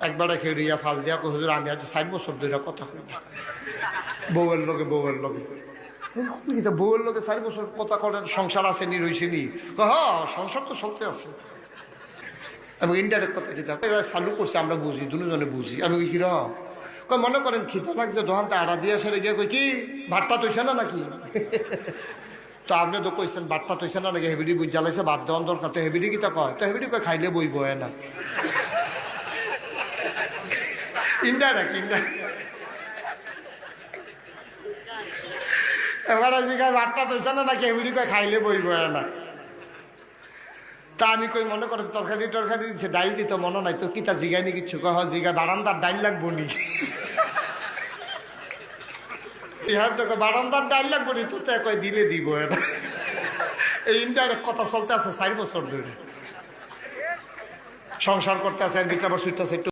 একবারে খেরিয়া ফাল দিয়া কই হুজুর আমি আজ 60 বছর ধরে কথা কই বউয়ের লগে বউয়ের লগে 4 বছর কথা করেন, সংসার আছে নি রইছে নি? সংসার তো চলতে আছে। এবং ইনডাইরেক্ট কথা কিতাব এরা চালু করছে, আমরা বুঝি, দুজনে বুঝি। আমি কই কিরা কই মনে করেন খিদা লাগছে, দোকানটা আড়া দিয়ে সেরে গিয়ে কই কি ভাতটা তৈছে না নাকি? তো আপনি তো কইছেন ভাতটা তৈছে না নাকি, হেবিডি বুঝ জ্বালাইছে ভাত দেওয়ার দরকার, তো হেবিডি কিতা কয়? তো হেবিডি কয় খাইলে বইব না। ইনডাইরেক্ট এবার জিগায় ভাতটা তৈছে না নাকি, হেবিডি কয় খাইলে বইব না। তা আমি কই মনে করেন তরকারি দিচ্ছে, ডাইল দিত মনে নাই, তো কিতা জিগায় নি কিচ্ছু? কয় জিগা বারান্দার ডাইল লাগবো নি। ইহার তো বারান্দার ডাইল লাগবো নি, তো কয় দিলে দিব এটা। এই ইনডাইরেক্ট কথা চলতে আছে 4 বছর ধরে, সংসার করতে আছে, আর বিক্রাবার সুইটটা